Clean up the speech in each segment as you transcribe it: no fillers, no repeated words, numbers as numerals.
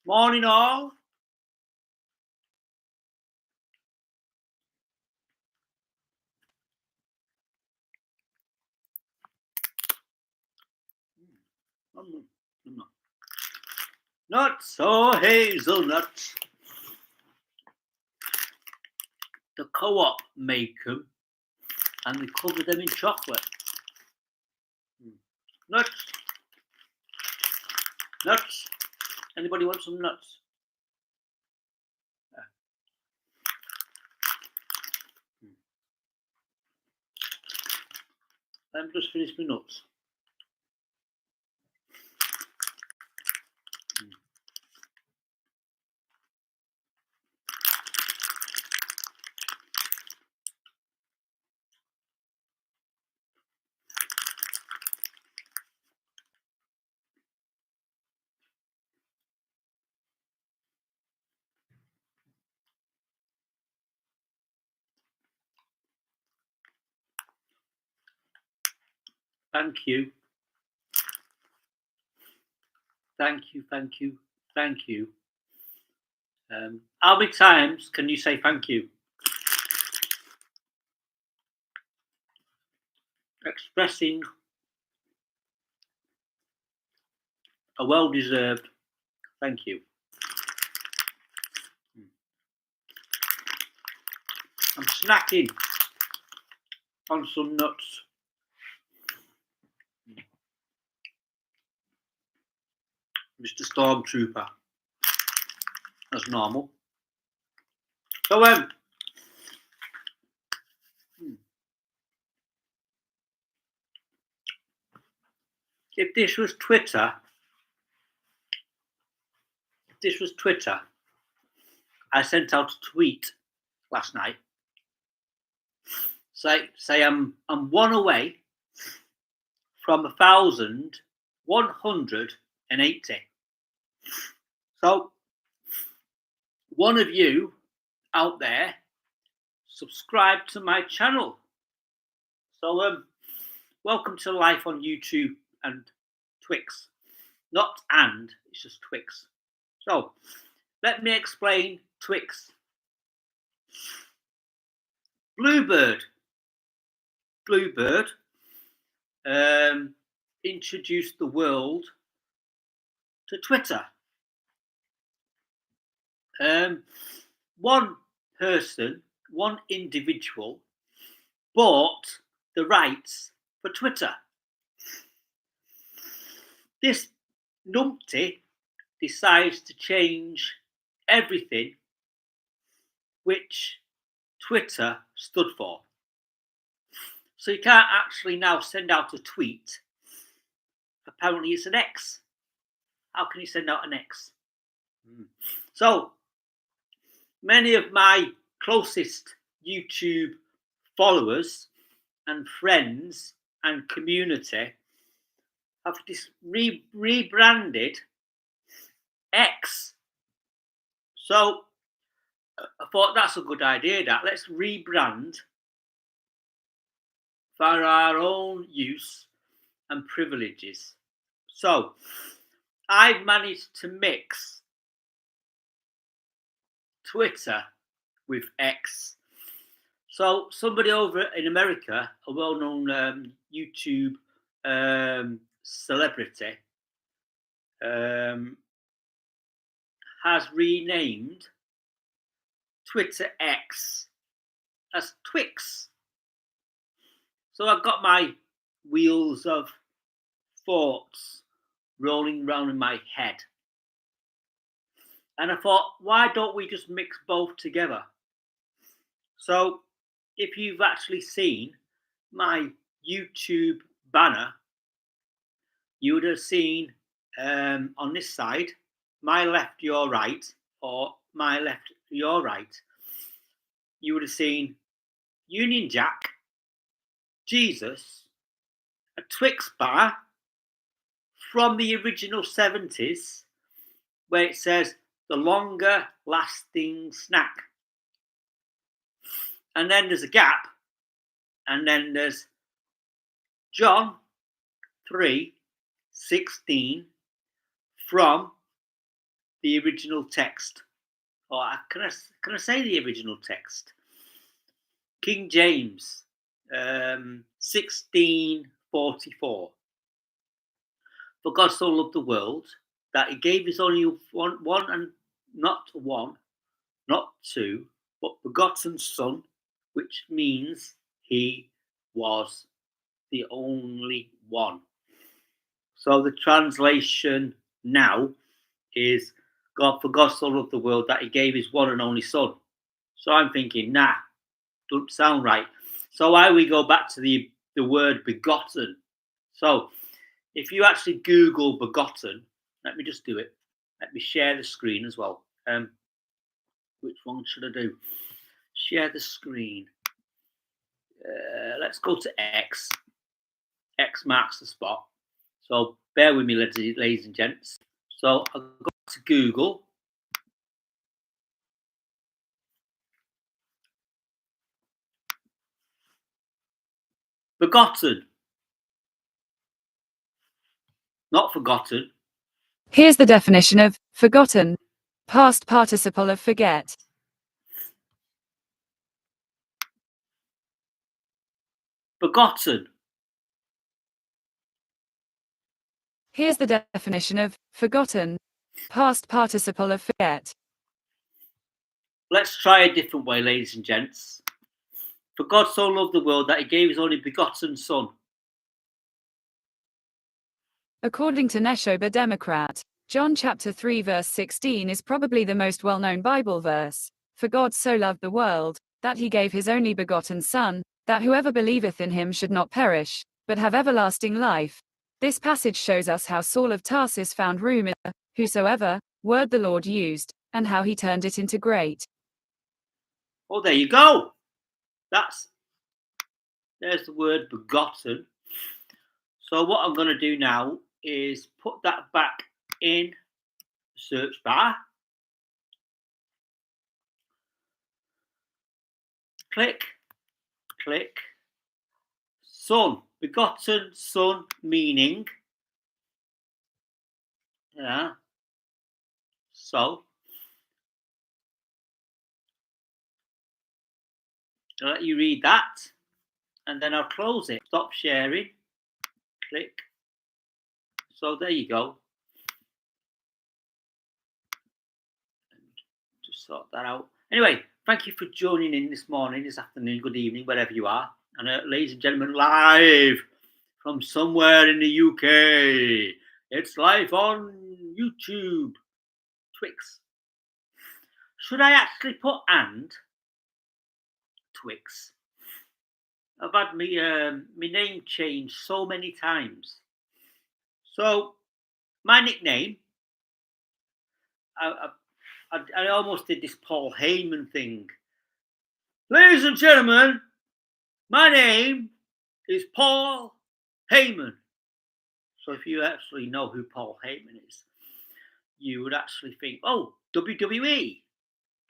Morning, all. Nuts or hazelnuts. The co-op make them, and they cover them in chocolate. Nuts. Nuts. Anybody want some nuts? Let me just finish my nuts. Thank you. Thank you, thank you, thank you. How many times can you say thank you? Expressing a well-deserved thank you. I'm snacking on some nuts. Mr. Stormtrooper, as normal. So, if this was Twitter, I sent out a tweet last night. Say I'm one away from 1,180. So, one of you out there, subscribe to my channel. So, welcome to life on YouTube and Twix. Not and, it's just Twix. So, let me explain Twix. Bluebird introduced the world to Twitter. One person, one individual, bought the rights for Twitter. This numpty decides to change everything which Twitter stood for. So you can't actually now send out a tweet. Apparently it's an X. How can you send out an X? So many of my closest YouTube followers and friends and community have rebranded X. So I thought that's a good idea, that let's rebrand for our own use and privileges. So I've managed to mix Twitter with X. So somebody over in America, a well-known YouTube celebrity, has renamed Twitter X as Twix. So I've got my wheels of thoughts rolling around in my head. And I thought, why don't we just mix both together? So if you've actually seen my YouTube banner, you would have seen on this side, my left, your right, or my left, your right. You would have seen Union Jack, Jesus, a Twix bar from the original 70s, where it says the longer lasting snack. And then there's a gap, and then there's John 3:16 from the original text. Or can I say the original text? King James, 1644. For God so loved the world that he gave his only one and not one, not two, but begotten Son, which means he was the only one. So the translation now is for God so loved the world that he gave his one and only Son. So I'm thinking, nah, doesn't sound right. So why we go back to the word begotten. So if you actually Google begotten, let me just do it. Let me share the screen as well. Which one should I do? Share the screen. Let's go to X. X marks the spot. So bear with me, ladies and gents. So I'll go to Google. Begotten. Not forgotten. Here's the definition of forgotten. Past participle of forget. Begotten. Here's the definition of forgotten. Past participle of forget. Let's try a different way, ladies and gents. For God so loved the world that he gave his only begotten Son. According to Neshoba Democrat, John chapter 3 verse 16 is probably the most well-known Bible verse. For God so loved the world, that he gave his only begotten Son, that whoever believeth in him should not perish, but have everlasting life. This passage shows us how Saul of Tarsus found room in the whosoever word the Lord used, and how he turned it into great. Oh, there you go. There's the word begotten. So what I'm going to do now is put that back in the search bar. Click, click. Son, begotten Son, meaning. Yeah. So I'll let you read that, and then I'll close it. Stop sharing. Click. So there you go. Just sort that out. Anyway, thank you for joining in this morning, this afternoon, good evening, wherever you are. And ladies and gentlemen, live from somewhere in the UK. It's live on YouTube, Twix. Should I actually put and Twix? I've had my name changed so many times. So my nickname, I almost did this Paul Heyman thing. Ladies and gentlemen, my name is Paul Heyman. So if you actually know who Paul Heyman is, you would actually think, oh, WWE,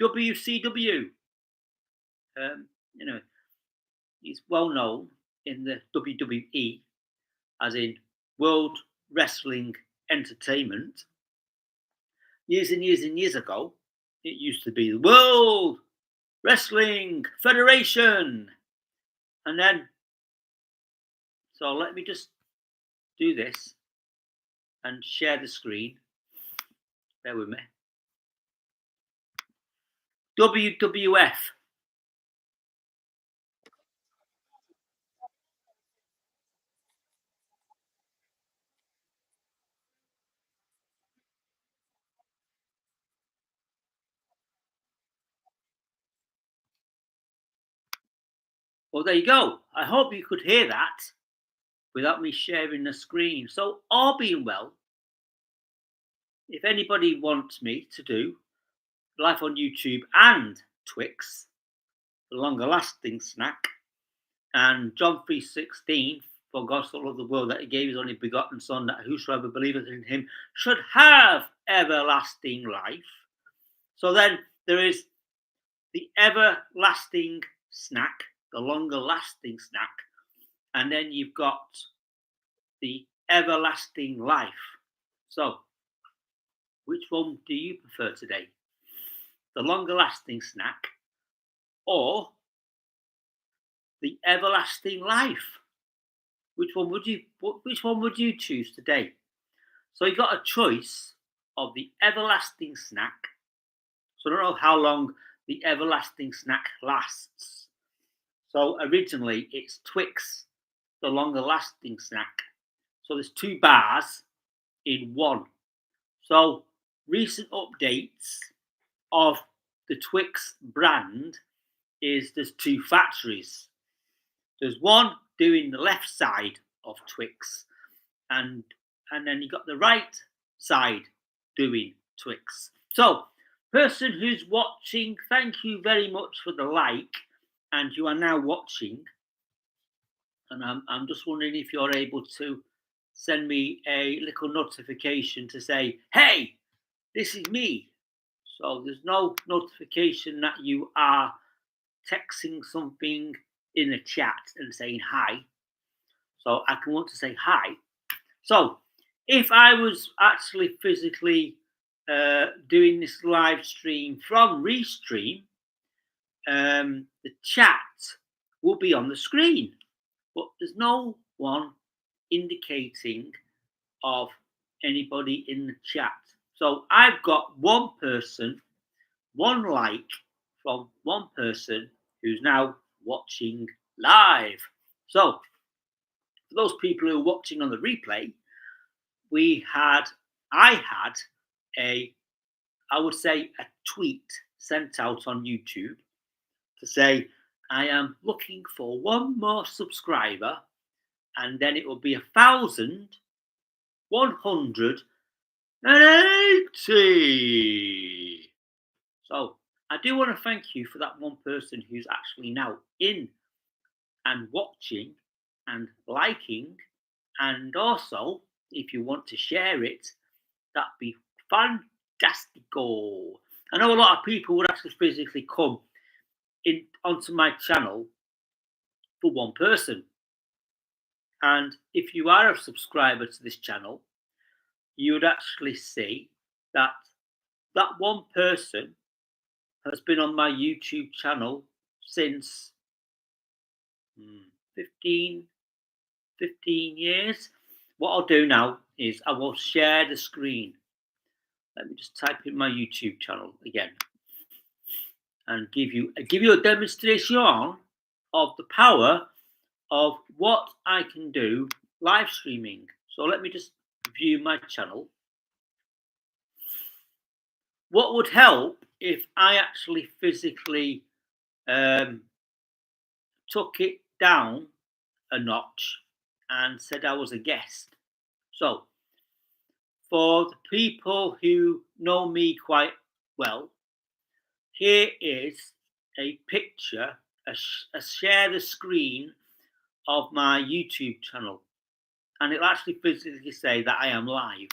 WCW. He's well known in the WWE, as in World Wrestling Entertainment. Years and years and years ago, it used to be the World Wrestling Federation. And then, so let me just do this and share the screen. Bear with me. WWF. Well, there you go. I hope you could hear that without me sharing the screen. So, all being well, if anybody wants me to do live on YouTube and Twix, the longer lasting snack, and John 3:16, for God so loved the world that he gave his only begotten Son, that whosoever believeth in him should have everlasting life. So then there is the everlasting snack, the longer lasting snack, and then you've got the everlasting life. So which one do you prefer today? The longer lasting snack or the everlasting life? Which one would you choose today? So you got a choice of the everlasting snack. So I don't know how long the everlasting snack lasts. So originally it's Twix, the longer lasting snack. So there's 2 bars in one. So recent updates of the Twix brand is there's 2 factories. There's one doing the left side of Twix, and then you got the right side doing Twix. So, person who's watching, thank you very much for the like, and you are now watching. And I'm just wondering if you're able to send me a little notification to say, hey, this is me. So there's no notification that you are texting something in a chat and saying hi. So I can want to say hi. So if I was actually physically doing this live stream from Restream, the chat will be on the screen, but there's no one indicating of anybody in the chat. So I've got one person, one like from one person who's now watching live. So for those people who are watching on the replay, I had I would say a tweet sent out on YouTube to say I am looking for one more subscriber, and then it will be 1,180. So I do want to thank you for that one person who's actually now in and watching and liking, and also if you want to share it, that'd be fantastico. I know a lot of people would actually physically come in onto my channel for one person, and if you are a subscriber to this channel, you would actually see that that one person has been on my YouTube channel since 15 years. What I'll do now is I will share the screen. Let me just type in my YouTube channel again and give you a demonstration of the power of what I can do live streaming. So let me just view my channel. What would help if I actually physically took it down a notch and said I was a guest. So for the people who know me quite well, here is a picture, a share the screen of my YouTube channel, and it'll actually physically say that I am live.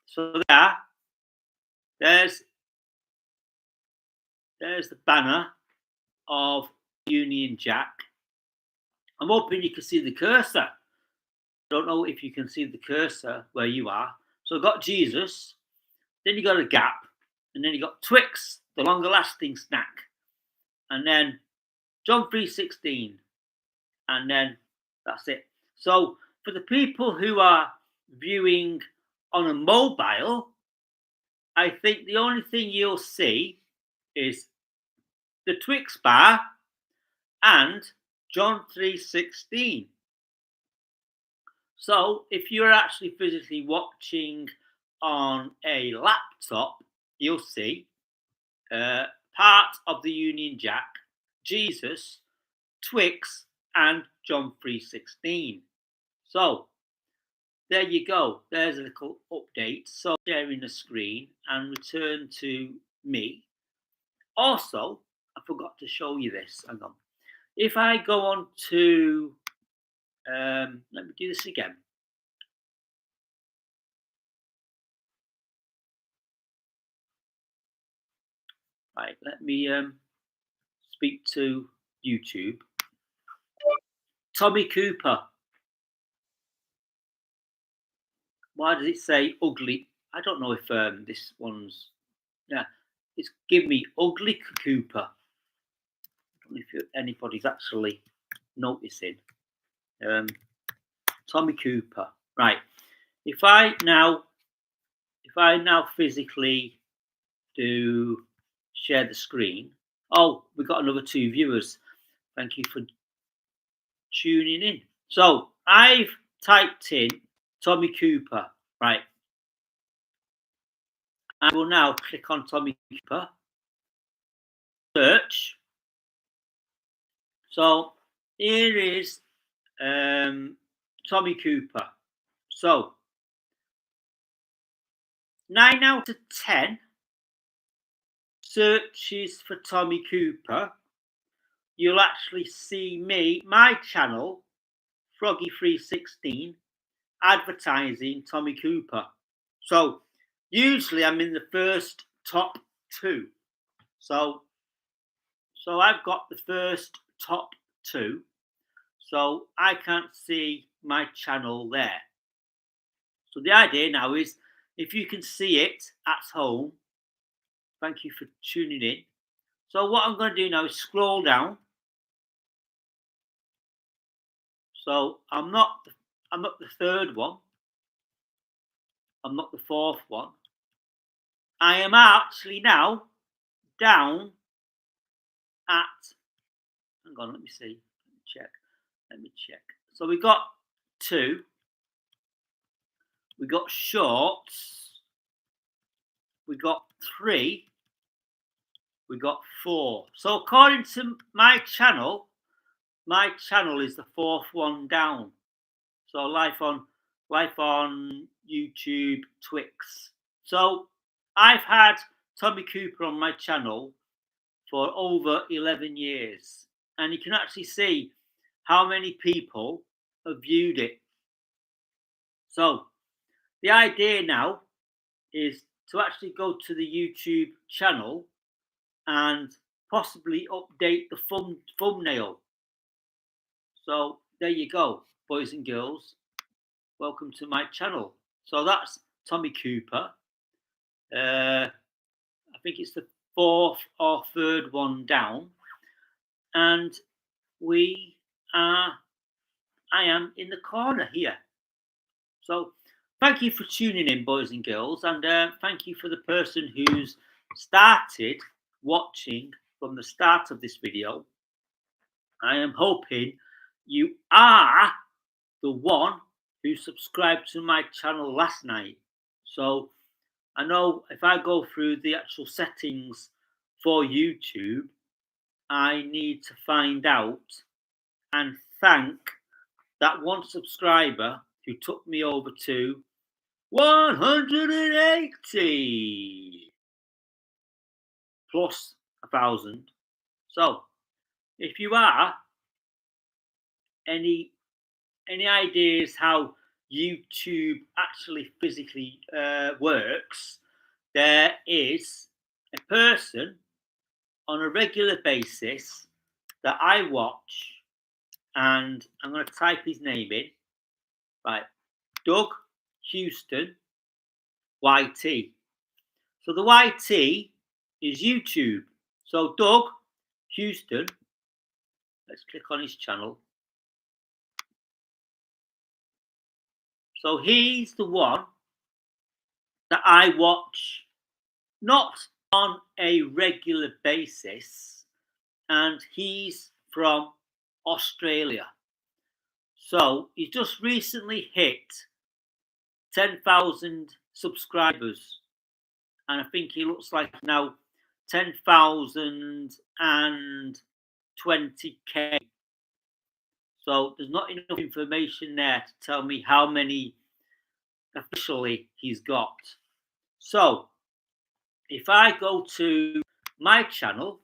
So there's the banner of Union Jack. I'm hoping you can see the cursor. Don't know if you can see the cursor where you are. So I've got Jesus, then you got a gap, and then you got Twix, the longer lasting snack, and then John 3:16, and then that's it. So for the people who are viewing on a mobile, I think the only thing you'll see is the Twix bar and John 3:16. So if you're actually physically watching on a laptop, you'll see part of the Union Jack, Jesus, Twix, and John 3:16. So there you go. There's a little update. So sharing the screen and return to me. Also, I forgot to show you this. Hang on. If I go on to, let me do this again. Right, let me speak to YouTube. Tommy Cooper. Why does it say ugly I don't know if this one's, yeah, it's give me Ugly Cooper. I don't know if anybody's actually noticing. Tommy Cooper. Right. If I now physically do share the screen. Oh, we've got another 2 viewers. Thank you for tuning in. So I've typed in Tommy Cooper. Right. I will now click on Tommy Cooper. Search. So here is Tommy Cooper. So 9 out of 10 searches for Tommy Cooper, you'll actually see my channel, F.R.O.G advertising Tommy Cooper. So usually I'm in the first top 2. So I've got the first top 2. So I can't see my channel there. So the idea now is, if you can see it at home, thank you for tuning in. So what I'm going to do now is scroll down. So I'm not the third one. I'm not the fourth one. I am actually now down at, hang on, let me see. Let me check. So we got 2. We got shorts. We got 3. We got 4. So according to my channel is the 4th one down. So life on YouTube, Twix. So I've had Tommy Cooper on my channel for over 11 years, and you can actually see how many people have viewed it. So the idea now is to actually go to the YouTube channel and possibly update the thumbnail. So there you go, boys and girls. Welcome to my channel. So that's Tommy Cooper. I think it's the 4th or 3rd one down, and I am in the corner here. So thank you for tuning in, boys and girls, and thank you for the person who's started watching from the start of this video. I am hoping you are the one who subscribed to my channel last night. So I know if I go through the actual settings for YouTube, I need to find out and thank that one subscriber who took me over to 180 plus 1,000. So if you are any ideas how YouTube actually physically works, there is a person on a regular basis that I watch, and I'm going to type his name in. Right, Doug Houston YT. So the YT is YouTube. So Doug Houston, let's click on his channel. So he's the one that I watch, not on a regular basis, and he's from Australia. So he's just recently hit 10,000 subscribers, and I think he looks like now 10,020k. So there's not enough information there to tell me how many officially he's got. So if I go to my channel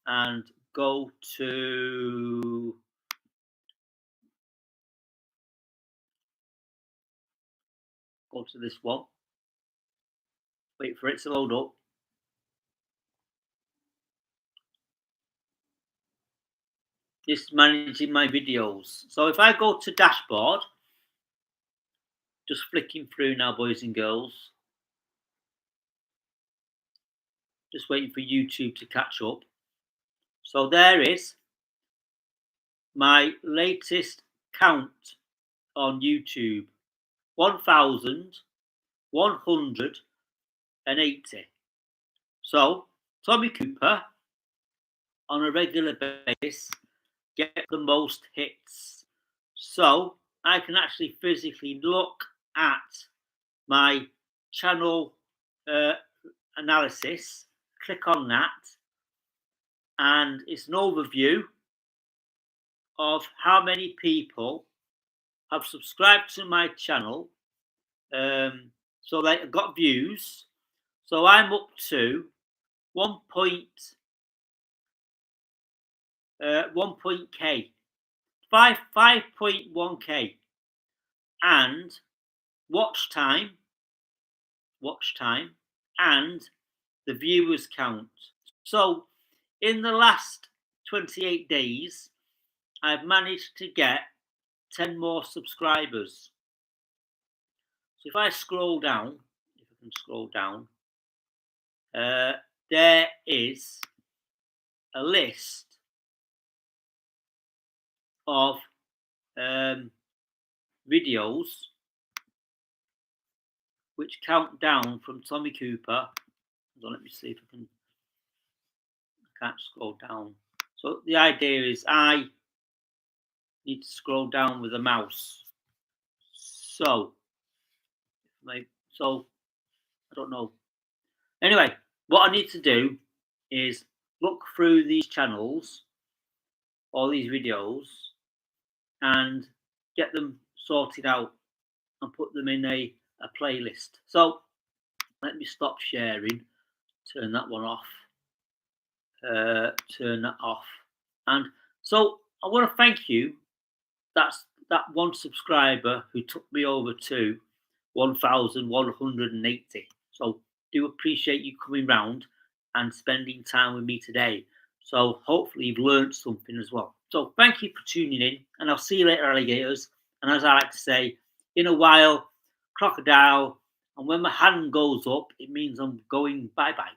and go to this one, wait for it to load up. This managing my videos. So if I go to dashboard, just flicking through now, boys and girls. Just waiting for YouTube to catch up. So there is my latest count on YouTube, 1,180. So Tommy Cooper on a regular basis get the most hits. So I can actually physically look at my channel analysis, click on that, and it's an overview of how many people have subscribed to my channel. So they got views. So I'm up to 5.1k, and watch time, and the viewers count. So in the last 28 days, I've managed to get 10 more subscribers. So if I scroll down, if I can scroll down, there is a list of videos which count down from Tommy Cooper. So let me see if I can. I can't scroll down. So the idea is I need to scroll down with a mouse. So I don't know. Anyway, what I need to do is look through these channels, all these videos, and get them sorted out and put them in a playlist. So let me stop sharing, turn that one off, turn that off. And so I want to thank you. That's that one subscriber who took me over to 1,180. So do appreciate you coming round and spending time with me today. So hopefully you've learned something as well. So thank you for tuning in, and I'll see you later, alligators. And as I like to say, in a while, crocodile, and when my hand goes up, it means I'm going bye-bye.